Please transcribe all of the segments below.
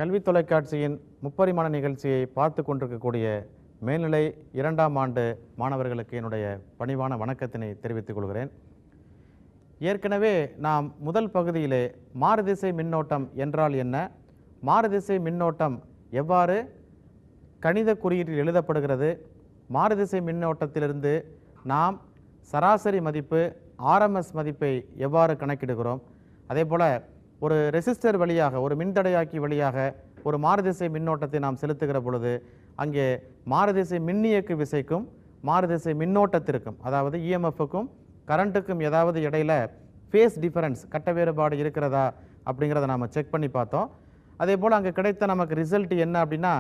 கல்வி தொலைக்காட்சியின் முப்பரிமாண நிகழ்ச்சியை பார்த்து கொண்டிருக்கக்கூடிய மேல்நிலை 2ஆம் ஆண்டு மாணவர்களுக்கு என்னுடைய பணிவான வணக்கத்தினை தெரிவித்துக் கொள்கிறேன். ஏற்கனவே நாம் முதல் பகுதியிலே மாறுதிசை மின்னோட்டம் என்றால் என்ன, மாறுதிசை மின்னோட்டம் எவ்வாறு கணித குறியீட்டில் எழுதப்படுகிறது, மாறுதிசை மின்னோட்டத்திலிருந்து நாம் சராசரி மதிப்பு RMS மதிப்பை எவ்வாறு கணக்கிடுகிறோம், அதேபோல் ஒரு ரெசிஸ்டர் வழியாக ஒரு மின்தடையாக்கி வழியாக ஒரு மாறுதிசை மின்னோட்டத்தை நாம் செலுத்துகிற பொழுது அங்கே மாறுதிசை மின்னியக்கு விசைக்கும் மாறுதிசை மின்னோட்டத்திற்கும் அதாவது EMFக்கும் கரண்ட்டுக்கும் ஏதாவது இடையில் ஃபேஸ் டிஃபரன்ஸ் கட்ட வேறுபாடு இருக்கிறதா அப்படிங்கிறத நாம் செக் பண்ணி பார்த்தோம். அதே போல் அங்கே கிடைத்த நமக்கு ரிசல்ட் என்ன அப்படின்னா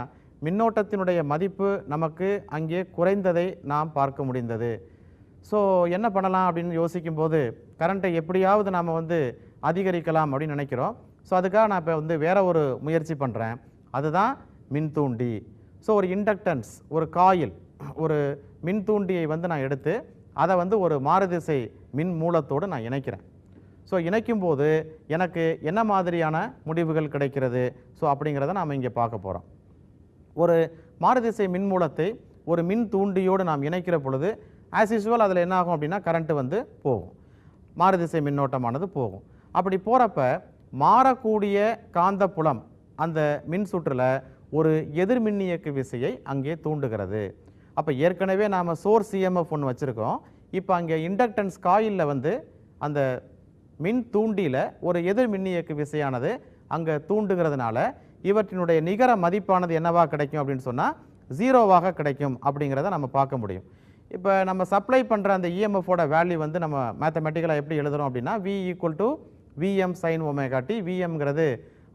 மின்னோட்டத்தினுடைய மதிப்பு நமக்கு அங்கே குறைந்ததை நாம் பார்க்க முடிந்தது. ஸோ என்ன பண்ணலாம் அப்படின்னு யோசிக்கும்போது கரண்ட்டை எப்படியாவது நாம் அதிகரிக்கலாம் அப்படின்னு நினைக்கிறோம். ஸோ அதுக்காக நான் இப்போ வேற ஒரு முயற்சி பண்ணுறேன், அதுதான் மின்தூண்டி. ஸோ ஒரு இண்டக்டன்ஸ், ஒரு காயில், ஒரு மின்தூண்டியை நான் எடுத்து அதை ஒரு மாறுதிசை மின் மூலத்தோடு நான் இணைக்கிறேன். ஸோ இணைக்கும்போது எனக்கு என்ன மாதிரியான முடிவுகள் கிடைக்கிறது, ஸோ அப்படிங்கிறத நாம் இங்கே பார்க்க போகிறோம். ஒரு மாறுதிசை மின் மூலத்தை ஒரு மின் தூண்டியோடு நாம் இணைக்கிற பொழுது ஆஸ் யூஸ்வல் அதில் என்ன ஆகும் அப்படின்னா கரண்ட்டு போகும், மாறுதிசை மின்னோட்டமானது போகும். அப்படி போகிறப்ப மாறக்கூடிய காந்தப்புலம் அந்த மின் சுற்றில் ஒரு எதிர்மின்னியக்கு விசையை அங்கே தூண்டுகிறது. அப்போ ஏற்கனவே நாம் சோர்ஸ் EMF ஒன்று வச்சுருக்கோம், இப்போ அங்கே இண்டக்டன்ஸ் காயிலில் அந்த மின் தூண்டியில் ஒரு எதிர்மின்னியக்கு விசையானது அங்கே தூண்டுகிறதுனால இவற்றினுடைய நிகர மதிப்பானது என்னவாக கிடைக்கும் அப்படின்னு சொன்னால் 0வாக கிடைக்கும் அப்படிங்கிறத நம்ம பார்க்க முடியும். இப்போ நம்ம சப்ளை பண்ணுற அந்த EMFோட வேல்யூ நம்ம மேத்தமெட்டிக்கலாக எப்படி எழுதுகிறோம் அப்படின்னா V = Vm sin omega t. Vmங்கிறது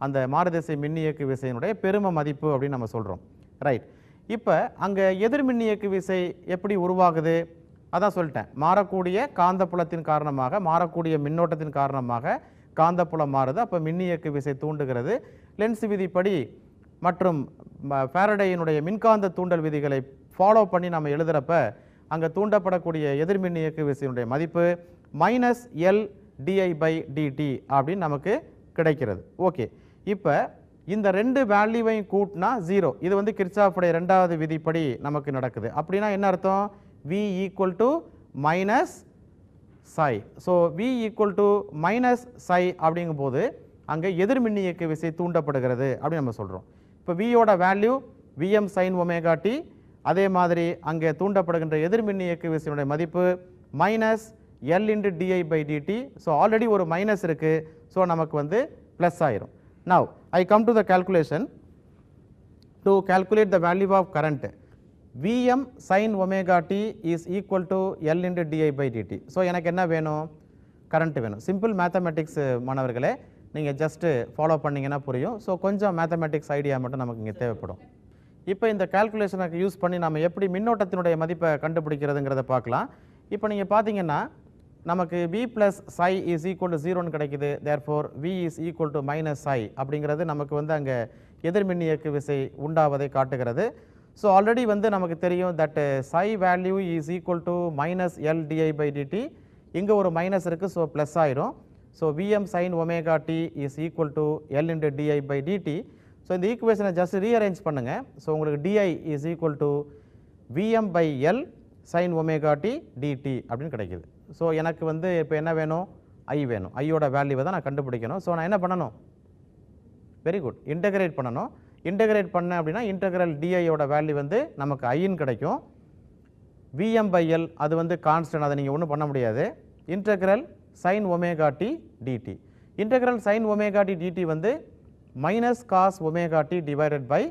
அந்த மாறுதிசை மின்னியக்கு விசையினுடைய பெரும மதிப்பு அப்படின்னு நம்ம சொல்கிறோம், ரைட். இப்போ அங்கே எதிர்மின்னியக்கு விசை எப்படி உருவாகுது அதான் சொல்லிட்டேன். மாறக்கூடிய காந்தப்புலத்தின் காரணமாக, மாறக்கூடிய மின்னோட்டத்தின் காரணமாக காந்தப்புலம் மாறுது, அப்போ மின்னியக்கு விசை தூண்டுகிறது. லென்ஸ் விதிப்படி மற்றும் ஃபாரடேயினுடைய மின்காந்த தூண்டல் விதிகளை ஃபாலோ பண்ணி நம்ம எழுதுகிறப்ப அங்கே தூண்டப்படக்கூடிய எதிர்மின்னியக்கு விசையினுடைய மதிப்பு -L di/dt அப்படின்னு நமக்கு கிடைக்கிறது. ஓகே, இப்போ இந்த ரெண்டு வேல்யூவையும் கூட்டினா 0. இது கிர்ச்சாஃபுடைய இரண்டாவது விதிப்படி நமக்கு நடக்குது. அப்படின்னா என்ன அர்த்தம்? V = -psi. So V = -psi அப்படிங்கும்போது அங்கே எதிர்மின்னியக்கு விசை தூண்டப்படுகிறது அப்படின்னு நம்ம சொல்கிறோம். இப்போ Vயோட value Vm sin omega t, அதே மாதிரி அங்கே தூண்டப்படுகின்ற எதிர்மின்னியக்கு விசையினுடைய மதிப்பு -L di/dt. ஸோ ஆல்ரெடி ஒரு மைனஸ் இருக்குது, ஸோ நமக்கு ப்ளஸ் ஆயிரும். Now I come to the calculation. To calculate the value of current, Vm sin omega t is equal to L di/dt. So எனக்கு என்ன வேணும்? கரண்ட் வேணும். சிம்பிள் மேத்தமெட்டிக்ஸ் மாணவர்களே, நீங்கள் ஜஸ்ட்டு ஃபாலோ பண்ணிங்கன்னா புரியும். ஸோ கொஞ்சம் மேத்தமெட்டிக்ஸ் ஐடியா மட்டும் நமக்கு இங்கே தேவைப்படும். இப்போ இந்த கால்குலேஷனுக்கு யூஸ் பண்ணி நம்ம எப்படி மின்னோட்டத்தினுடைய மதிப்பை கண்டுபிடிக்கிறதுங்கிறத பார்க்கலாம். இப்போ நீங்கள் பார்த்தீங்கன்னா நமக்கு V + psi is equal to 0ன்னு கிடைக்குது. Therefore V is equal to -psi அப்படிங்கிறது நமக்கு அங்கே எதிர்மின்னியக்கு விசை உண்டாவதை காட்டுகிறது. ஸோ ஆல்ரெடி நமக்கு தெரியும் that psi value is equal to -L di/dt. இங்கே ஒரு மைனஸ் இருக்குது, ஸோ ப்ளஸ் ஆயிரும். So Vm sin omega t is equal to L di/dt. So இந்த ஈக்குவேஷனை ஜஸ்ட் ரீஅரேஞ்ச் பண்ணுங்கள். ஸோ உங்களுக்கு di is equal to Vm/L sin omega t dt அப்படின்னு கிடைக்குது. ஸோ எனக்கு இப்போ என்ன வேணும்? I வேணும். ஐயோட வேல்யூவை தான் நான் கண்டுபிடிக்கணும். ஸோ நான் என்ன பண்ணணும்? வெரி குட், இன்டகிரேட் பண்ணணும். இன்டகிரேட் பண்ண அப்படின்னா இன்டகிரல் டிஐயோட வேல்யூ நமக்கு ஐன்னு கிடைக்கும். Vm/L அது கான்ஸ்டன்ட், அதை நீங்கள் ஒன்றும் பண்ண முடியாது. Integral sin omega t dt. Integral sin omega t dt -cos omega t divided by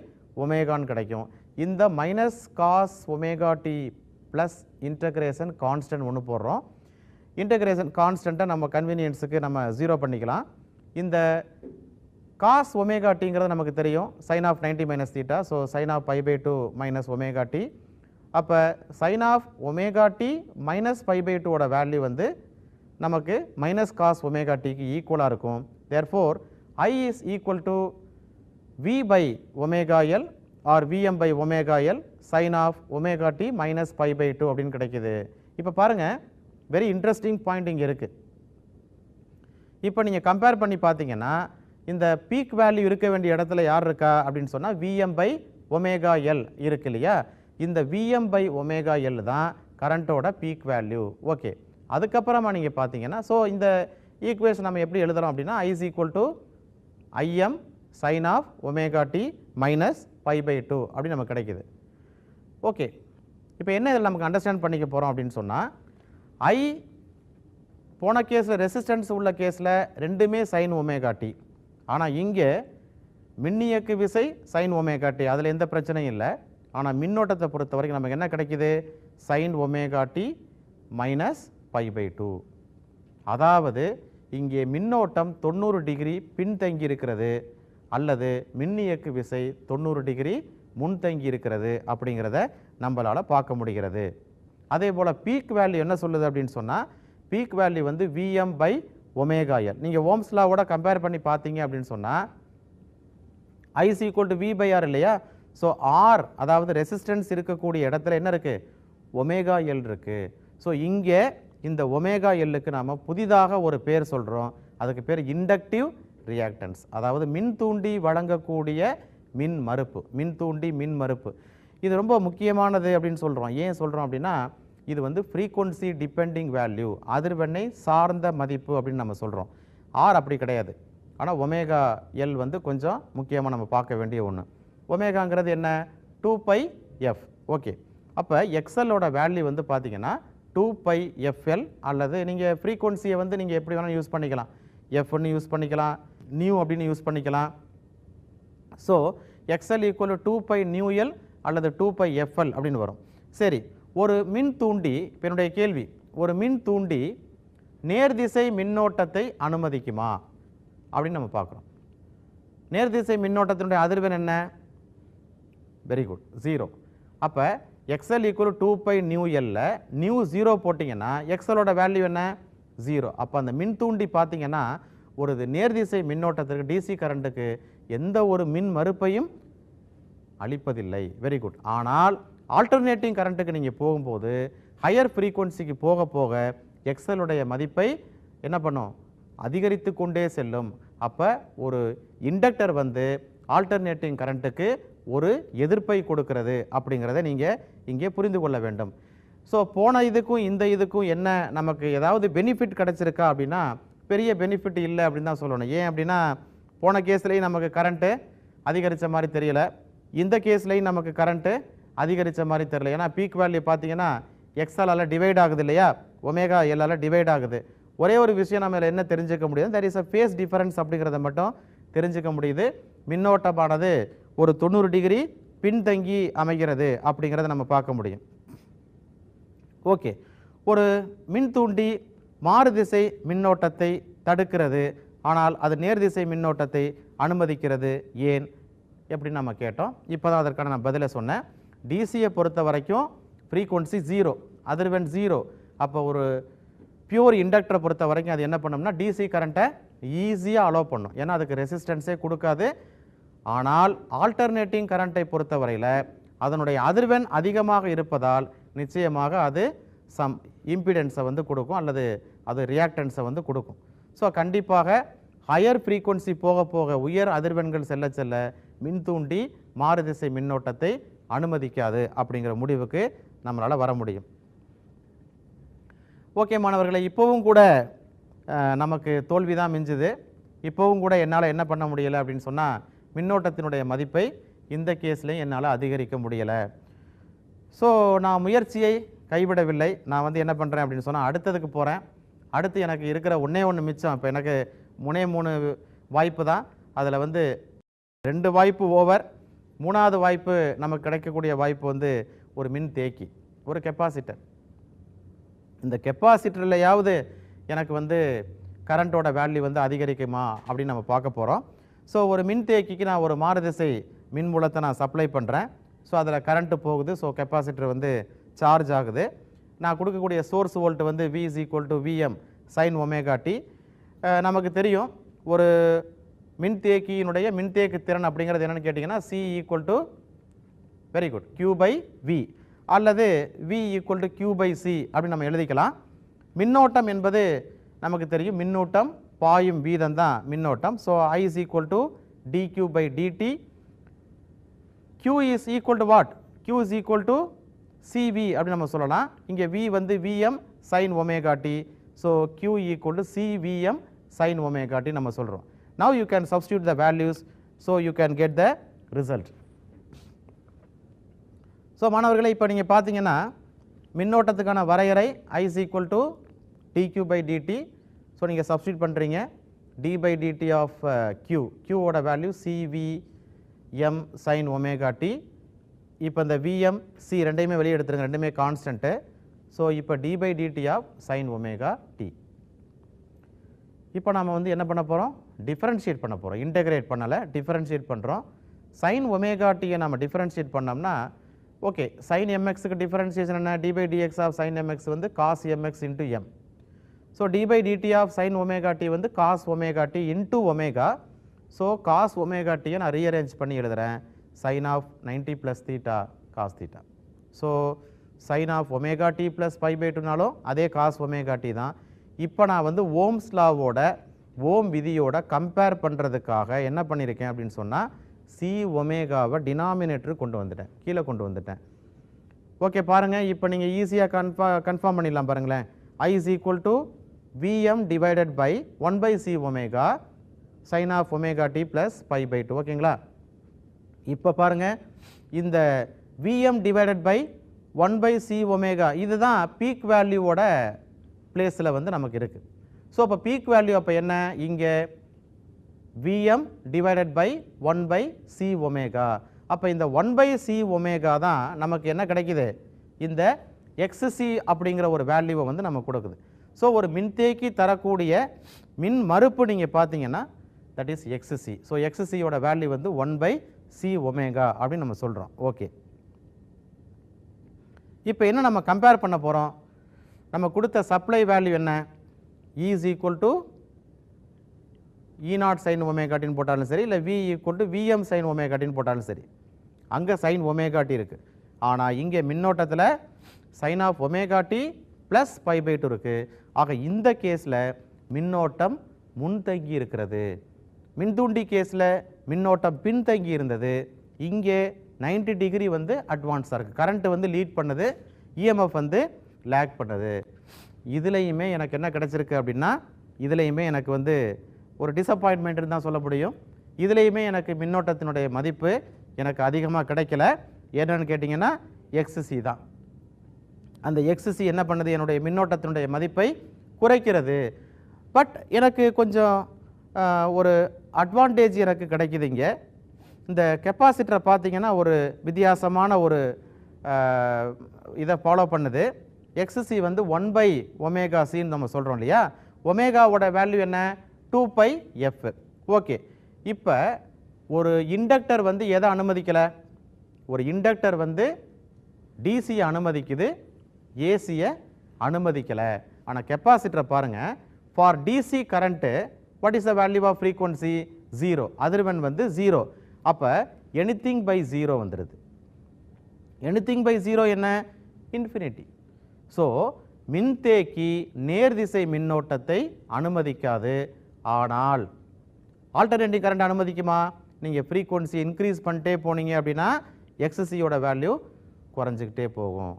ஒமேகான்னு கிடைக்கும். இந்த -cos omega t plus integration constant ஒன்று போடுறோம். இன்டகிரேஷன் கான்ஸ்டண்ட்டை நம்ம கன்வீனியன்ஸுக்கு நம்ம 0 பண்ணிக்கலாம். இந்த cos omega tங்கிறது நமக்கு தெரியும், sin of 90 - theta. So sin of π/2 - omega t. அப்போ sin of omega t -π/2 ஓட வேல்யூ நமக்கு -cos omega tக்கு ஈக்குவலாக இருக்கும். Therefore I is equal to V/omega L or Vm/omega L sin of omega t -π/2 அப்படின்னு கிடைக்குது. இப்போ பாருங்கள், வெரி இன்ட்ரெஸ்டிங் பாயிண்ட் இங்கே இருக்குது. இப்போ நீங்கள் கம்பேர் பண்ணி பார்த்தீங்கன்னா இந்த பீக் வேல்யூ இருக்க வேண்டிய இடத்துல யார் இருக்கா அப்படின்னு சொன்னால் Vm/ωL இருக்கு இல்லையா? இந்த Vm/ωL தான் கரண்ட்டோட பீக் வேல்யூ. ஓகே, அதுக்கப்புறமா நீங்கள் பார்த்தீங்கன்னா ஸோ இந்த ஈக்குவேஷன் நம்ம எப்படி எழுதுறோம் அப்படின்னா I is equal to Im sin of ωt minus π/2 அப்படி நமக்கு கிடைக்குது. ஓகே, இப்போ என்ன இதில் நமக்கு அண்டர்ஸ்டாண்ட் பண்ணிக்க போகிறோம் அப்படின்னு சொன்னால் I போன கேஸில் ரெசிஸ்டன்ஸ் உள்ள கேஸில் ரெண்டுமே sin ωt. ஆனால் இங்கே மின்னியக்கு விசை sin ωt, அதில் எந்த பிரச்சனையும் இல்லை. ஆனால் மின்னோட்டத்தை பொறுத்த வரைக்கும் நமக்கு என்ன கிடைக்குது? sin ωt minus π/2. அதாவது இங்கே மின்னோட்டம் 90 டிகிரி பின்தங்கி இருக்கிறது அல்லது மின்னியக்கு விசை 90 டிகிரி முன்தங்கி இருக்கிறது அப்படிங்கிறத நம்மளால் பார்க்க முடிகிறது. அதே போல் பீக் வேல்யூ என்ன சொல்லுது அப்படின்னு சொன்னால் பீக் வேல்யூ வந்து Vm/ωL. நீங்கள் ஓம்ஸ் லாவோட கம்பேர் பண்ணி பார்த்தீங்க அப்படின்னு சொன்னால் I is equal to V/R இல்லையா? ஸோ R அதாவது ரெசிஸ்டன்ஸ் இருக்கக்கூடிய இடத்துல என்ன இருக்குது? ωL இருக்குது. ஸோ இங்கே இந்த ωLக்கு நாம் புதிதாக ஒரு பேர் சொல்கிறோம். அதுக்கு பேர் இண்டக்டிவ் ரியாக்டன்ஸ், அதாவது மின்தூண்டி வழங்கக்கூடிய மின்மறுப்பு. மின்தூண்டி மின்மறுப்பு இது ரொம்ப முக்கியமானது அப்படின்னு சொல்கிறோம். ஏன் சொல்கிறோம் அப்படின்னா இது வந்து ஃப்ரீக்வன்சி டிபெண்டிங் வேல்யூ, அதிர்வெண்ணை சார்ந்த மதிப்பு அப்படின்னு நம்ம சொல்கிறோம். ஆர் அப்படி கிடையாது. ஆனால் ωL வந்து கொஞ்சம் முக்கியமாக நம்ம பார்க்க வேண்டிய ஒன்று. ஒமேகாங்கிறது என்ன? 2πf. ஓகே, அப்போ எக்ஸலோட வேல்யூ வந்து பார்த்தீங்கன்னா 2πfL அல்லது நீங்கள் ஃப்ரீக்வன்சியை வந்து நீங்கள் எப்படி வேணாலும் யூஸ் பண்ணிக்கலாம். எஃப்னு யூஸ் பண்ணிக்கலாம், நியூ அப்படின்னு யூஸ் பண்ணிக்கலாம். ஸோ XL ஈக்குவல் 2π/μL அல்லது 2πfL அப்படின்னு வரும். சரி, ஒரு மின் தூண்டி, இப்போ என்னுடைய கேள்வி, ஒரு மின் தூண்டி நேர்திசை மின்னோட்டத்தை அனுமதிக்குமா அப்படின்னு நம்ம பார்க்குறோம். நேர்திசை மின்னோட்டத்தினுடைய அதிர்வெண் என்ன? Very good, 0. அப்போ XL ஈக்குவல் 2π/μL நியூ 0 போட்டிங்கன்னா எக்ஸலோட வேல்யூ என்ன? 0. அப்போ அந்த மின் தூண்டி பார்த்தீங்கன்னா ஒரு நேர்திசை மின்னோட்டத்திற்கு டிசி கரண்ட்டுக்கு எந்த ஒரு மின் மறுப்பையும் அளிப்பதில்லை. Very good. ஆனால் ஆல்டர்னேட்டிங் கரண்ட்டுக்கு நீங்கள் போகும்போது ஹையர் ஃப்ரீக்வன்சிக்கு போக போக எக்ஸலுடைய மதிப்பை என்ன பண்ணும்? அதிகரித்து கொண்டே செல்லும். அப்போ ஒரு இண்டக்டர் வந்து ஆல்டர்னேட்டிங் கரண்ட்டுக்கு ஒரு எதிர்ப்பை கொடுக்கிறது அப்படிங்கிறத நீங்கள் இங்கே புரிந்து கொள்ள வேண்டும். ஸோ போன இதுக்கும் இந்த இதுக்கும் என்ன நமக்கு ஏதாவது பெனிஃபிட் கிடச்சிருக்கா அப்படின்னா பெரிய பெனிஃபிட் இல்லை அப்படின்னு தான் சொல்லணும். ஏன் அப்படின்னா போன கேஸ்லேயும் நமக்கு கரண்ட்டு அதிகரித்த மாதிரி தெரியல, இந்த கேஸ்லேயும் நமக்கு கரண்ட்டு அதிகரித்த மாதிரி தெரியல. ஏன்னா பீக் வேல்யூ பார்த்தீங்கன்னா எக்ஸலால் டிவைட் ஆகுது இல்லையா, ωL டிவைட் ஆகுது. ஒரே ஒரு விஷயம் நம்ம என்ன தெரிஞ்சுக்க முடியுது? That is a face difference அப்படிங்கிறத மட்டும் தெரிஞ்சுக்க முடியுது. மின்னோட்டமானது ஒரு 90 டிகிரி பின்தங்கி அமைகிறது அப்படிங்கிறத நம்ம பார்க்க முடியும். ஓகே, ஒரு மின்தூண்டி மாறுதிசை மின்னோட்டத்தை தடுக்கிறது, ஆனால் அது நேர்திசை மின்னோட்டத்தை அனுமதிக்கிறது ஏன் எப்படின்னு நம்ம கேட்டோம். இப்போ தான் அதற்கான நான் பதிலை சொன்னேன். டிசியை பொறுத்த வரைக்கும் ஃப்ரீக்வன்சி 0, அதிர்வெண் 0. அப்போ ஒரு பியூர் இண்டக்டரை பொறுத்த வரைக்கும் அது என்ன பண்ணும்னா டிசி கரண்ட்டை ஈஸியாக அலோவ் பண்ணும், ஏன்னா அதுக்கு ரெசிஸ்டன்ஸே கொடுக்காது. ஆனால் ஆல்டர்னேட்டிங் கரண்ட்டை பொறுத்தவரையில் அதனுடைய அதிர்வெண் அதிகமாக இருப்பதால் நிச்சயமாக அது சம் இம்பிடன்ஸை வந்து கொடுக்கும் அல்லது அது ரியாக்டன்ஸை வந்து கொடுக்கும். ஸோ கண்டிப்பாக ஹையர் ஃப்ரீக்வன்சி போக போக உயர் அதிர்வெண்கள் செல்ல செல்ல மின்தூண்டி மாறுதிசை மின்னோட்டத்தை அனுமதிக்காது அப்படிங்கிற முடிவுக்கு நம்மளால் வர முடியும். ஓகே மாணவர்களை, இப்போவும் கூட நமக்கு தோல்வி தான் மிஞ்சுது. இப்போவும் கூட என்னால் என்ன பண்ண முடியலை அப்படின்னு சொன்னால் மின்னோட்டத்தினுடைய மதிப்பை இந்த கேஸ்லையும் என்னால் அதிகரிக்க முடியலை. ஸோ நான் முயற்சியை கைவிடவில்லை. நான் வந்து என்ன பண்ணுறேன் அப்படின்னு சொன்னால் அடுத்ததுக்கு போகிறேன். அடுத்து எனக்கு இருக்கிற ஒன்றே ஒன்று மிச்சம். இப்போ எனக்கு 3 வாய்ப்பு தான். அதில் வந்து 2 வாய்ப்பு ஓவர், 3வது வாய்ப்பு நமக்கு கிடைக்கக்கூடிய வாய்ப்பு வந்து ஒரு மின் தேக்கி, ஒரு கெப்பாசிட்டர். இந்த கெப்பாசிட்டர்லையாவது எனக்கு வந்து கரண்ட்டோட வேல்யூ வந்து அதிகரிக்குமா அப்படின்னு நம்ம பார்க்க போகிறோம். ஸோ ஒரு மின்தேக்கிக்கு நான் ஒரு மாறுதிசை மின் மூலத்தை நான் சப்ளை பண்ணுறேன். ஸோ அதில் கரண்ட்டு போகுது. ஸோ கெப்பாசிட்டர் வந்து சார்ஜ் ஆகுது. நான் கொடுக்கக்கூடிய சோர்ஸ் வோல்ட் வந்து V is equal to Vm sin ωt. நமக்கு தெரியும் ஒரு மின்தேக்கியினுடைய மின்தேக்கு திறன் அப்படிங்கிறது என்னென்னு கேட்டிங்கன்னா C equal to very good Q/V அல்லது V equal to Q/C அப்படின்னு நம்ம எழுதிக்கலாம். மின்னோட்டம் என்பது நமக்கு தெரியும், மின்னூட்டம் பாயும் வீதம் தான் மின்னோட்டம். So I is equal to dq by dt. Q is equal to what? Q is equal to CV அப்படின்னு நம்ம சொல்லலாம். இங்கே V வந்து Vm sin omega t. So Q equal to CVm sin omega t நம்ம சொல்கிறோம். Now you can substitute the values, so you can get the result. So மாணவர்களை இப்போ நீங்கள் பார்த்தீங்கன்னா மின்னோட்டத்துக்கான வரையறை I is equal to dq by dt. So நீங்கள் substitute பண்ணுறீங்க d by dt of q. q ஓட value CVm sin omega t. இப்போ இந்த Vm C ரெண்டையுமே வெளியே எடுத்துருங்க, ரெண்டுமே கான்ஸ்டன்ட்டு. ஸோ இப்போ d by dt of sin omega t. இப்போ நம்ம வந்து என்ன பண்ண போகிறோம்? டிஃபரன்ஷியேட் பண்ண போகிறோம். இன்டெகிரேட் பண்ணலை, டிஃபரன்ஷியேட் பண்ணுறோம். sin omega t-யை நம்ம டிஃபரன்ஷியேட் பண்ணோம்னா ஓகே, sin mxக்கு டிஃபரன்ஷியேஷன் என்ன? d by dx of sin mx வந்து cos mx into m. So d by dt of sin omega t வந்து cos omega t into omega. So cos omega t-யை நான் rearrange பண்ணி எழுதுகிறேன், sin of 90 plus theta cos theta. So sin of omega t plus pi by 2னாலும் அதே cos omega t தான். இப்போ நான் வந்து ohms லாவோட ஓம் விதியோட compare பண்ணுறதுக்காக என்ன பண்ணியிருக்கேன் அப்படின்னு சொன்னால் சி ஒமேகாவை டினாமினேட்டர் கொண்டு வந்துட்டேன், கீழே கொண்டு வந்துட்டேன். ஓகே பாருங்கள், இப்போ நீங்கள் ஈஸியாக கன்ஃபார்ம் பண்ணிடலாம் பாருங்களேன். I is equal to Vm divided by 1 by c omega sin of omega t plus pi by 2. ஓகேங்களா? இப்போ பாருங்கள், இந்த Vm divided by 1 by c omega இதுதான் பீக் வேல்யூவோட பிளேஸில் வந்து நமக்கு இருக்குது. ஸோ அப்போ பீக் வேல்யூ அப்போ என்ன? இங்கே Vm divided by 1 by c omega. அப்போ இந்த 1 by c omega தான் நமக்கு என்ன கிடைக்குது? இந்த xc அப்படிங்கிற ஒரு வேல்யூவை வந்து நமக்கு கொடுக்குது. ஸோ ஒரு மின்தேக்கி தரக்கூடிய மின் மறுப்பு நீங்கள் பார்த்தீங்கன்னா தட் இஸ் xc. ஸோ xcயோட வேல்யூ வந்து 1 by c omega அப்படின்னு நம்ம சொல்கிறோம். ஓகே, இப்போ என்ன நம்ம கம்பேர் பண்ண போகிறோம்? நம்ம கொடுத்த சப்ளை வேல்யூ என்ன? E is equal to E0 sin omega t போட்டாலும் சரி, இல்லை V equal to Vm sin omega t போட்டாலும் சரி, அங்கே sin omega t இருக்குது. ஆனால் இங்கே மின்னோட்டத்தில் sin of omega t plus pi by 2 இருக்குது. ஆக இந்த கேஸில் மின்னோட்டம் முன்தங்கி இருக்கிறது. மின்தூண்டி கேஸில் மின்னோட்டம் பின்தங்கி இருந்தது. இங்கே 90 டிகிரி வந்து அட்வான்ஸாக இருக்குது. கரண்ட்டு வந்து லீட் பண்ணுது, EMF வந்து லேக் பண்ணுது. இதுலேயுமே எனக்கு என்ன கிடச்சிருக்கு அப்படின்னா, இதுலேயுமே எனக்கு வந்து ஒரு டிசப்பாயின்மெண்ட்னு தான் சொல்ல முடியும். இதுலேயுமே எனக்கு மின்னோட்டத்தினுடைய மதிப்பு எனக்கு அதிகமாக கிடைக்கல. என்னன்னு கேட்டிங்கன்னா XC தான். அந்த XC என்ன பண்ணுது? என்னுடைய மின்னோட்டத்தினுடைய மதிப்பை குறைக்கிறது. பட் எனக்கு கொஞ்சம் ஒரு அட்வான்டேஜ் எனக்கு கிடைக்குது. இங்கே இந்த கெப்பாசிட்டரை பார்த்தீங்கன்னா ஒரு வித்தியாசமான ஒரு இதை ஃபாலோ பண்ணுது. XC வந்து 1 by omega cன்னு நம்ம சொல்கிறோம் இல்லையா? ஒமேகாவோட வேல்யூ என்ன? 2 pi f. ஓகே, இப்போ ஒரு இண்டக்டர் வந்து எதை அனுமதிக்கலை? ஒரு இண்டக்டர் வந்து டிசியை அனுமதிக்குது, ஏசியை அனுமதிக்கலை. ஆனால் கெப்பாசிட்டரை பாருங்கள், for DC current what is the value of frequency? 0. அதிர்வெண் வந்து 0. அப்போ எனிதிங் பை 0 வந்துடுது. எனிதிங் பை 0 என்ன? இன்ஃபினிட்டி. ஸோ மின்தேக்கி நேர்திசை மின்னோட்டத்தை அனுமதிக்காது. ஆனால் ஆல்டர்னேட்டிங் கரண்ட் அனுமதிக்குமா? நீங்கள் ஃப்ரீக்வன்சி இன்க்ரீஸ் பண்ணிட்டே போனீங்க அப்படின்னா XCயோட வேல்யூ குறைஞ்சிக்கிட்டே போகும்.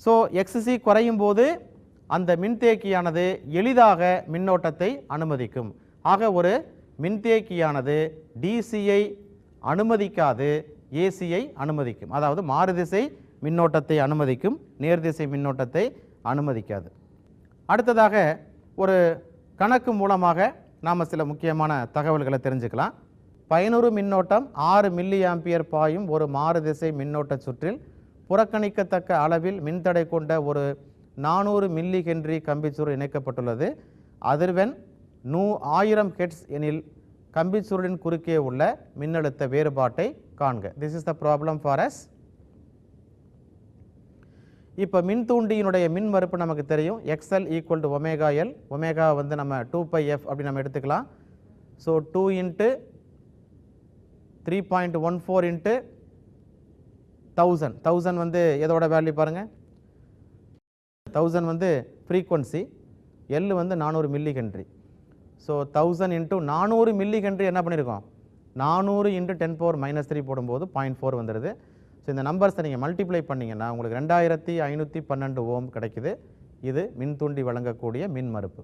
ஸோ XC குறையும் போது அந்த மின்தேக்கியானது எளிதாக மின்னோட்டத்தை அனுமதிக்கும். ஆக ஒரு மின்தேக்கியானது டிசியை அனுமதிக்காது, ஏசியை அனுமதிக்கும். அதாவது மாறுதிசை மின்னோட்டத்தை அனுமதிக்கும், நேர்திசை மின்னோட்டத்தை அனுமதிக்காது. அடுத்ததாக ஒரு கணக்கு மூலமாக நாம் சில முக்கியமான தகவல்களை தெரிஞ்சுக்கலாம். பயனுறு மின்னோட்டம் 6 மில்லி ஆம்பியர் பாயும் ஒரு மாறுதிசை மின்னோட்ட சுற்றில் புறக்கணிக்கத்தக்க அளவில் மின்தடை கொண்ட ஒரு 400 மில்லி ஹென்றி கம்பிச்சுருள் இணைக்கப்பட்டுள்ளது. அதிர்வெண் 1000 ஹெர்ட்ஸ் எனில் கம்பிச்சுருளின் குறுக்கே உள்ள மின்னழுத்த வேறுபாட்டை காண்க. This is the problem for us. இப்போ மின்தூண்டியினுடைய மின் மறுப்பு நமக்கு தெரியும், XL equal to omega L. Omega வந்து நம்ம 2 pi f அப்படி நம்ம எடுத்துக்கலாம். ஸோ 2 × 3.14 × 1000. 1000 வந்து எதோட வேல்யூ பாருங்கள், 1000 வந்து ஃப்ரீக்வன்சி, எல் வந்து 400 milli Henry. So 1000 into 400 milli Henry என்ன பண்ணியிருக்கோம், 400 இன்ட்டு 10⁻³ போடும்போது 0.4 வந்துடுது. ஸோ இந்த நம்பர்ஸை நீங்கள் மல்டிப்ளை பண்ணிங்கன்னா உங்களுக்கு 2512 ஓம் கிடைக்குது. இது மின்தூண்டி வழங்கக்கூடிய மின் மறுப்பு.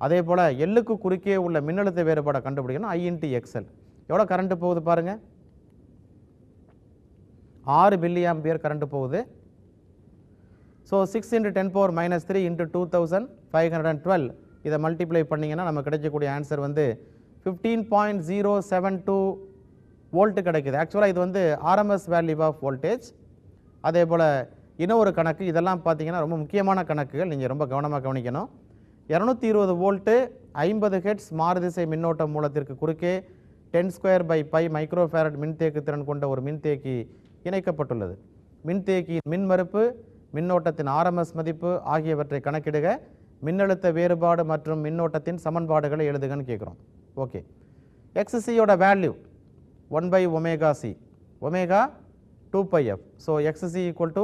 அதே போல் எல்லுக்கு குறுக்கே உள்ள மின்னழுத்த வேறுபாடை கண்டுபிடிக்கணும். I into XL. எவ்வளோ கரண்ட்டு போகுது பாருங்கள், 6 மில்லி ஆம்பியர் கரண்ட்டு போகுது. ஸோ 6 இன்ட்டு 10⁻³ இன்ட்டு 2512 இதை மல்டிப்ளை பண்ணிங்கன்னா நம்ம கிடைக்கக்கூடிய ஆன்சர் வந்து 15.072 வோல்ட்டு கிடைக்குது. ஆக்சுவலாக இது வந்து ஆர்எம்எஸ் வேல்யூ ஆஃப் வோல்டேஜ். அதே போல் இன்னொரு கணக்கு, இதெல்லாம் பார்த்தீங்கன்னா ரொம்ப முக்கியமான கணக்குகள், நீங்கள் ரொம்ப கவனமாக கவனிக்கணும். 220 வோல்ட்டு 50 ஹெர்ட்ஸ் மாறுதிசை மின்னோட்ட மூலத்திற்கு குறுக்கே 10² மைக்ரோஃபாரட் மின்தேக்கு திறன் கொண்ட ஒரு மின்தேக்கி இணைக்கப்பட்டுள்ளது. மின்தேக்கி மின்மறுப்பு, மின்னோட்டத்தின் ஆர்எம்எஸ் மதிப்பு ஆகியவற்றை கணக்கிடுக. மின்னழுத்த வேறுபாடு மற்றும் மின்னோட்டத்தின் சமன்பாடுகளை எழுதுகன்னு கேட்குறோம். ஓகே, எக்ஸ்சியோட value 1/ωc, omega 2πf. So XC equal to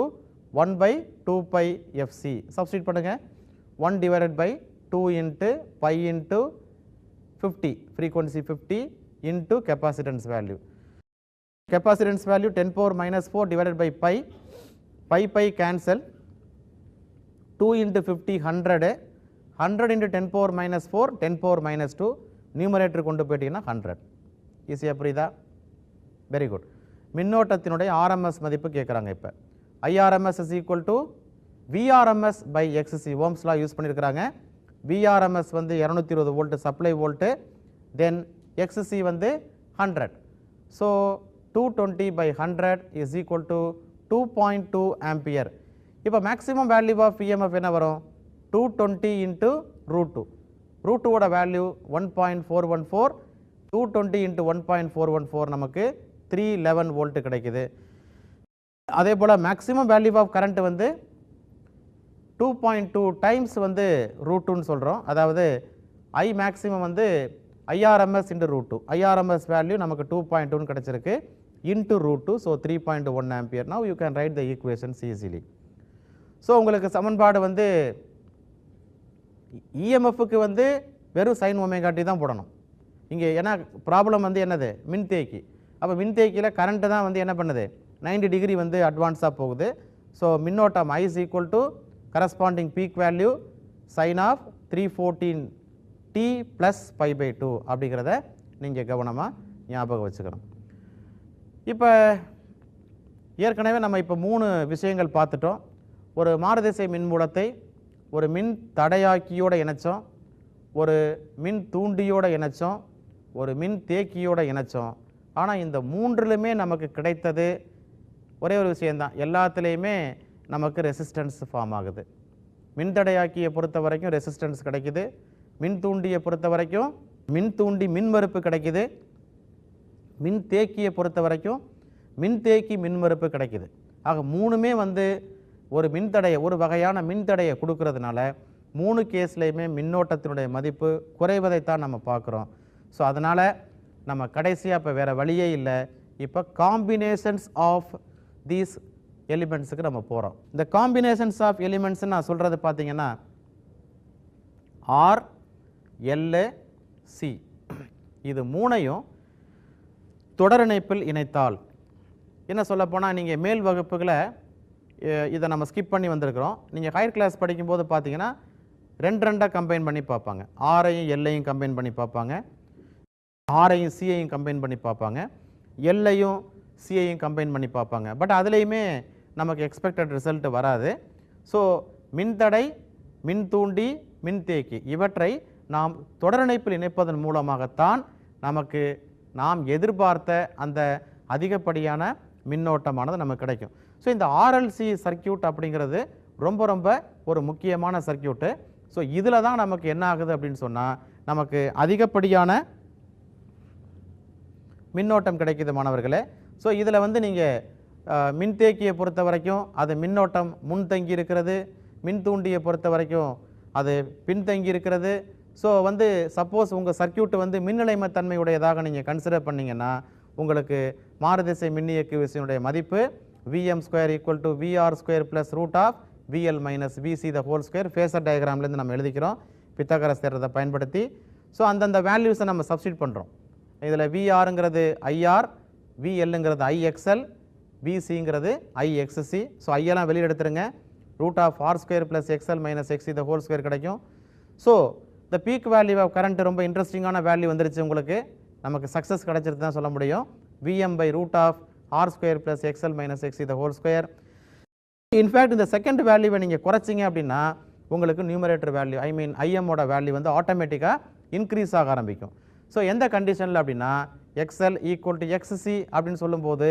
1/2πfc. Substitute பண்ணுங்கள். 1/2 into pi into 50, frequency 50 into capacitance value. Capacitance value 10⁻⁴ divided by pi cancel. 2 into 50 100, 100 into 10⁻⁴ 10⁻², numerator கொண்டு போயிட்டீங்கன்னா 100. ஈஸியாக புரியுதா? Very good. மின்னோட்டத்தினுடைய ஆர்எம்எஸ் மதிப்பு கேட்குறாங்க. இப்போ IRMS is equal to VRMS by XC. ஓம்ஸ்லாம் use பண்ணியிருக்கிறாங்க. VRMS வந்து 220 volt supply volt, then XC வந்து 100. So 220/100 is equal to 2.2 ampere. இப்போ மேக்ஸிமம் வேல்யூ ஆஃப் EMF என்ன வரும், 220 இன்ட்டு √2. √2ஓட வேல்யூ 1.414, 220 இன்ட்டு 1.414 நமக்கு 311 வோல்ட்டு கிடைக்குது. அதே போல் மேக்ஸிமம் வேல்யூ ஆஃப் கரண்ட் வந்து 2.2 டைம்ஸ் வந்து √2ன்னு சொல்கிறோம். அதாவது I மேக்ஸிமம் வந்து IRMS இன்ட்டு √2. IRMS வேல்யூ நமக்கு 2.2ன்னு கிடச்சிருக்கு into √2. So 3.1 ampere. Now you can write the equations easily. So உங்களுக்கு சமன்பாடு வந்து EMFக்கு வந்து வெறும் sin ωt தான் போடணும் இங்கே. ஏன்னா ப்ராப்ளம் வந்து என்னது, மின்தேக்கி. அப்போ மின்தேக்கியில் கரண்ட்டு தான் வந்து என்ன பண்ணுது, 90 டிகிரி வந்து அட்வான்ஸாக போகுது. ஸோ மின்னோட்டம் I is equal to corresponding peak value sin of 314t + π/2 அப்படிங்கிறத நீங்கள் கவனமாக ஞாபகம் வச்சுக்கணும். இப்போ ஏற்கனவே நம்ம இப்போ 3 விஷயங்கள் பார்த்துட்டோம். ஒரு மாறுதிசை மின்மூலத்தை ஒரு மின் தடையாக்கியோடு இணைச்சோம், ஒரு மின் தூண்டியோடு இணைச்சோம், ஒரு மின் தேக்கியோடு இணைச்சோம். ஆனால் இந்த 3லுமே நமக்கு கிடைத்தது ஒரே ஒரு விஷயந்தான், எல்லாத்துலேயுமே நமக்கு ரெசிஸ்டன்ஸ் ஃபார்ம் ஆகுது. மின்தடையாக்கியை பொறுத்த வரைக்கும் ரெசிஸ்டன்ஸ் கிடைக்குது, மின் தூண்டியை பொறுத்த வரைக்கும் மின் தூண்டி மின்மறுப்பு கிடைக்குது, மின் தேக்கியை பொறுத்த வரைக்கும் மின்தேக்கி மின்மறுப்பு கிடைக்குது. ஆக 3மே வந்து ஒரு மின்தடையை, ஒரு வகையான மின்தடையை கொடுக்கறதுனால 3 கேஸ்லையுமே மின்னோட்டத்தினுடைய மதிப்பு குறைவதைத்தான் நம்ம பார்க்குறோம். ஸோ அதனால் நம்ம கடைசியாக இப்போ வேறு வழியே இல்லை, இப்போ காம்பினேஷன்ஸ் ஆஃப் தீஸ் எலிமெண்ட்ஸுக்கு நம்ம போகிறோம். இந்த காம்பினேஷன்ஸ் ஆஃப் எலிமெண்ட்ஸ் நான் சொல்கிறது பார்த்தீங்கன்னா R, L, C இது 3ஐயும் தொடரிணைப்பில் இணைத்தால், என்ன சொல்லப்போனால் நீங்கள் மேல் வகுப்புகளை இதை நம்ம ஸ்கிப் பண்ணி வந்திருக்கிறோம். நீங்கள் ஹையர் கிளாஸ் படிக்கும்போது பார்த்தீங்கன்னா 2 கம்பைன் பண்ணி பார்ப்பாங்க. ஆரையும் எல்லையும் கம்பைன் பண்ணி பார்ப்பாங்க, ஆரையும் சியையும் கம்பைன் பண்ணி பார்ப்பாங்க, எல்லையும் சியையும் கம்பைன் பண்ணி பார்ப்பாங்க. பட் அதுலேயுமே நமக்கு எக்ஸ்பெக்டட் ரிசல்ட் வராது. ஸோ மின்தடை, மின்தூண்டி, மின்தேக்கி இவற்றை நாம் தொடரிணைப்பில் இணைப்பதன் மூலமாகத்தான் நமக்கு நாம் எதிர்பார்த்த அந்த அதிகப்படியான மின்னோட்டமானது நமக்கு கிடைக்கும். ஸோ இந்த RLC சர்க்கியூட் அப்படிங்கிறது ரொம்ப ரொம்ப ஒரு முக்கியமான சர்க்கியூட்டு. ஸோ இதில் தான் நமக்கு என்ன ஆகுது அப்படின்னு சொன்னால் நமக்கு அதிகப்படியான மின்னோட்டம் கிடைக்குது மாணவர்களே. ஸோ இதில் வந்து நீங்கள் மின்தேக்கியை பொறுத்த வரைக்கும் அது மின்னோட்டம் முன்தங்கி இருக்கிறது, மின்தூண்டியை பொறுத்த வரைக்கும் அது பின்தங்கி இருக்கிறது. ஸோ வந்து சப்போஸ் உங்கள் சர்க்கியூட் வந்து மின்னிலைமத்தன்மையுடையதாக நீங்கள் கன்சிடர் பண்ணிங்கன்னா உங்களுக்கு மாறுதிசை மின்னியக்கு விசையினுடைய மதிப்பு Vm² = VR² + √VL - VC² phasor டயக்ராம்லேருந்து நம்ம எழுதிக்கிறோம் பித்தகரஸ் தேற்றத்தை பயன்படுத்தி. ஸோ அந்தந்த வேல்யூஸை நம்ம சப்ஸ்டிட் பண்ணுறோம். இதில் விஆருங்கிறது ஐஆர், விஎல்லுங்கிறது ஐஎக்ஸ்எல், விசிங்கிறது ஐஎக்ஸ்சி. ஸோ ஐயெல்லாம் வெளியே எடுத்துருங்க. Root of R square plus X L minus X C the whole square கிடைக்கும். ஸோ இந்த பீக் வேல்யூ ஆஃப் கரண்ட் ரொம்ப இன்ட்ரெஸ்டிங்கான வேல்யூ வந்துருச்சு. உங்களுக்கு நமக்கு சக்ஸஸ் கிடைச்சிருக்கு தான் சொல்ல முடியும். V M by root of R square plus X L minus X C the whole square. In fact இந்த செகண்ட் வேல்யூவை நீங்கள் குறைச்சிங்க அப்படின்னா உங்களுக்கு நியூமரேட்டர் வேல்யூ ஐஎம்மோட வேல்யூ வந்து ஆட்டோமேட்டிக்காக இன்க்ரீஸ் ஆக ஆரம்பிக்கும். ஸோ எந்த கண்டிஷனில் அப்படின்னா எக்ஸ்எல் ஈக்குவல் டு எக்ஸ்சி அப்படின்னு சொல்லும்போது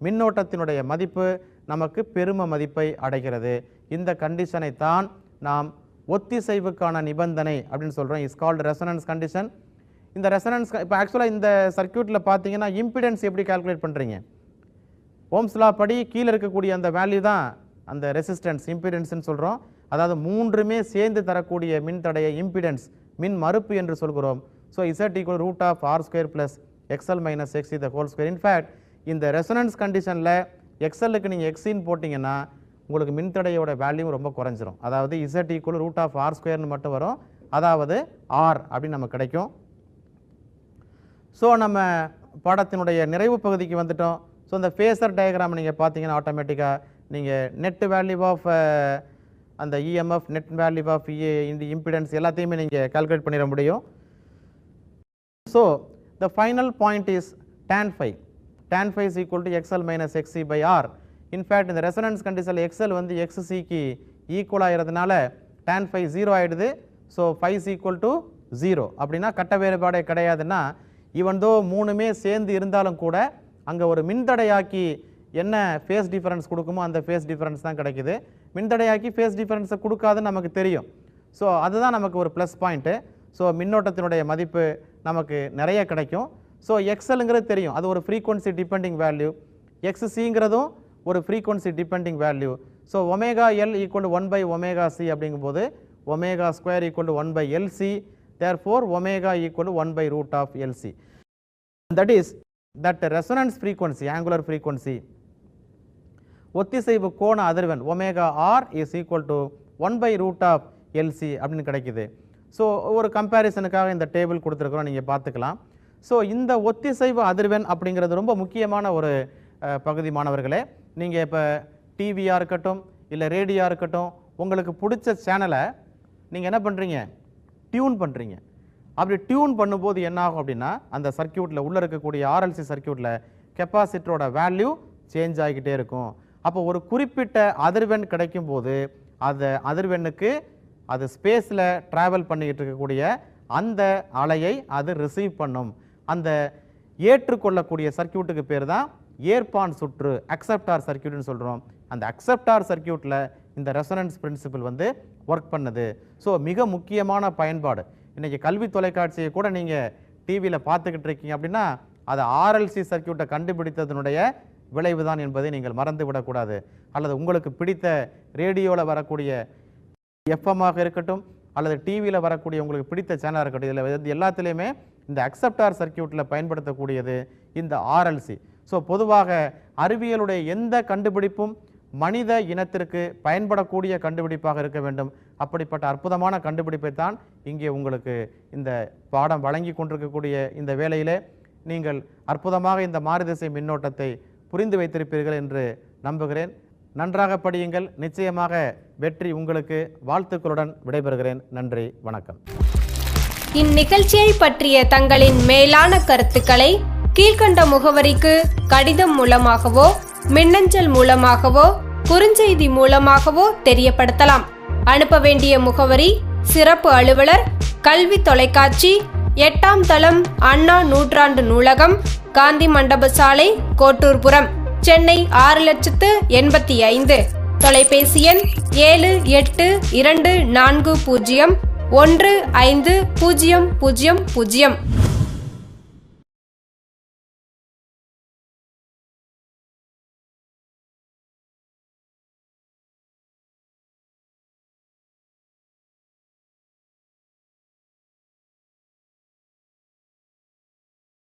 மின்னோட்டத்தினுடைய மதிப்பு நமக்கு பெரும மதிப்பை அடைகிறது. இந்த கண்டிஷனை தான் நாம் ஒத்திசைவுக்கான நிபந்தனை அப்படின்னு சொல்கிறோம். Is called resonance condition. இந்த ரெசனன்ஸ் இப்போ ஆக்சுவலாக இந்த சர்க்யூட்டில் பார்த்தீங்கன்னா இம்பிடன்ஸ் எப்படி கால்குலேட் பண்ணுறீங்க? ஓம்ஸ் லா படி கீழே இருக்கக்கூடிய அந்த வேல்யூ தான் அந்த ரெசிஸ்டன்ஸ் இம்பிடன்ஸ்ன்னு சொல்கிறோம். அதாவது மூன்றுமே சேர்ந்து தரக்கூடிய மின் தடையை இம்பிடன்ஸ் மின் மறுப்பு என்று சொல்கிறோம். So Z equal root of R square plus X L minus X C the whole square. In fact இந்த ரெசனன்ஸ் கண்டிஷனில் எக்ஸ்எல்லுக்கு நீங்கள் எக்ஸின்னு போட்டிங்கன்னா உங்களுக்கு மின்தடையோட வேல்யூ ரொம்ப குறைஞ்சிரும். அதாவது Z equal root of R ஸ்கொயர்னு மட்டும் வரும். அதாவது ஆர் அப்படின்னு நமக்கு கிடைக்கும். ஸோ நம்ம பாடத்தினுடைய நிறைவு பகுதிக்கு வந்துட்டோம். ஸோ இந்த ஃபேஸர் டயக்ராம் நீங்கள் பார்த்தீங்கன்னா ஆட்டோமேட்டிக்காக நீங்கள் நெட் வேல்யூ ஆஃப் அந்த இஎம்எஃப், நெட் வேல்யூ ஆஃப் இந்த இம்பிடன்ஸ் எல்லாத்தையுமே நீங்கள் கால்குலேட் பண்ணிட முடியும். So the final point is tan phi. tan phi is equal to XL minus XC by R. In fact இந்த ரெசனன்ஸ் கண்டிஷனில் எக்ஸ்எல் வந்து எக்ஸ்சிக்கு ஈக்குவல் ஆகிறதுனால tan phi 0 ஆகிடுது. So phi is equal to 0 அப்படின்னா கட்ட வேறுபாடே கிடையாதுன்னா ஈவன் தோ மூணுமே சேர்ந்து இருந்தாலும் கூட அங்கே ஒரு மின்தடையாக்கி என்ன ஃபேஸ் டிஃபரன்ஸ் கொடுக்குமோ அந்த ஃபேஸ் டிஃபரன்ஸ் தான் கிடைக்குது. மின்தடையாக்கி ஃபேஸ் டிஃபரன்ஸை கொடுக்காதுன்னு நமக்கு தெரியும். ஸோ அதுதான் நமக்கு ஒரு ப்ளஸ் பாயிண்ட்டு. ஸோ மின்னோட்டத்தினுடைய மதிப்பு நமக்கு நிறைய கிடைக்கும். ஸோ எக்ஸ்எல்ங்கிறது தெரியும், அது ஒரு ஃப்ரீக்வன்சி டிபெண்டிங் வேல்யூ. எக்ஸ்சிங்கிறதும் ஒரு frequency depending value. So omega L equal to 1 by omega C அப்படிங்கும்போது omega square equal to 1 by LC. Therefore omega equal to 1 by root of LC. That is that resonance frequency, angular frequency, ஒத்திசைவு கோண அதிர்வெண் omega R is equal to 1 by root of LC அப்படின்னு கிடைக்குது. So ஒரு கம்பேரிசனுக்காக இந்த table கொடுத்துருக்குறோம், நீங்கள் பார்த்துக்கலாம். ஸோ இந்த ஒத்திசைவு அதிர்வெண் அப்படிங்கிறது ரொம்ப முக்கியமான ஒரு பகுதி மாணவர்களே. நீங்கள் இப்போ டிவியாக இருக்கட்டும் இல்லை ரேடியோவாக இருக்கட்டும், உங்களுக்கு பிடிச்ச சேனலை நீங்கள் என்ன பண்ணுறீங்க, டியூன் பண்ணுறீங்க. அப்படி டியூன் பண்ணும்போது என்ன ஆகும் அப்படின்னா அந்த சர்க்கியூட்டில் உள்ளே இருக்கக்கூடிய ஆர்எல்சி சர்க்கியூட்டில் கெப்பாசிட்டரோட வேல்யூ சேஞ்ச் ஆகிக்கிட்டே இருக்கும். அப்போ ஒரு குறிப்பிட்ட அதிர்வெண் கிடைக்கும் போது அந்த அதிர்வெண்ணுக்கு அது ஸ்பேஸில் ட்ராவல் பண்ணிக்கிட்டு இருக்கக்கூடிய அந்த அலையை அது ரிசீவ் பண்ணும். அந்த ஏற்றுக்கொள்ளக்கூடிய சர்க்கியூட்டுக்கு பேர் தான் ஏற்பான் சுற்று, அக்செப்டார் சர்க்கியூட்னு சொல்கிறோம். அந்த அக்செப்டார் சர்க்கியூட்டில் இந்த ரெசனன்ஸ் பிரின்சிபல் வந்து ஒர்க் பண்ணுது. ஸோ மிக முக்கியமான பயன்பாடு. இன்றைக்கி கல்வி தொலைக்காட்சியை கூட நீங்கள் டிவியில் பார்த்துக்கிட்டு இருக்கீங்க அப்படின்னா அது ஆர்எல்சி சர்க்கியூட்டை கண்டுபிடித்ததனுடைய விளைவு தான் என்பதை நீங்கள் மறந்து விடக்கூடாது. அல்லது உங்களுக்கு பிடித்த ரேடியோவில் வரக்கூடிய எஃப்எம்மாக இருக்கட்டும் அல்லது டிவியில் வரக்கூடிய உங்களுக்கு பிடித்த சேனலாக இருக்கட்டும், இதில் எல்லாத்துலேயுமே இந்த அக்செப்டார் சர்க்கியூட்டில் பயன்படுத்தக்கூடியது இந்த ஆர்எல்சி. ஸோ பொதுவாக அறிவியலுடைய எந்த கண்டுபிடிப்பும் மனித இனத்திற்கு பயன்படக்கூடிய கண்டுபிடிப்பாக இருக்க வேண்டும். அப்படிப்பட்ட அற்புதமான கண்டுபிடிப்பை தான் இங்கே உங்களுக்கு இந்த பாடம் வழங்கி கொண்டிருக்கக்கூடிய இந்த வேளையிலே நீங்கள் அற்புதமாக இந்த மாறுதிசை மின்னோட்டத்தை புரிந்து வைத்திருப்பீர்கள் என்று நம்புகிறேன். நன்றாக படியுங்கள், நிச்சயமாக வெற்றி உங்களுக்கு. வாழ்த்துக்களுடன் விடைபெறுகிறேன். நன்றி, வணக்கம். இந்நிகழ்ச்சியை பற்றிய தங்களின் மேலான கருத்துக்களை கீழ்கண்ட முகவரிக்கு கடிதம் மூலமாகவோ மின்னஞ்சல் மூலமாகவோ குறுஞ்செய்தி மூலமாகவோ தெரியப்படுத்தலாம். அனுப்ப வேண்டிய முகவரி: சிறப்பு அலுவலர், கல்வி தொலைக்காட்சி, 8ஆம் தளம், அண்ணா நூற்றாண்டு நூலகம், காந்தி மண்டப சாலை, கோட்டூர்புரம், சென்னை 6,85,000. தொலைபேசி எண் 7824015000.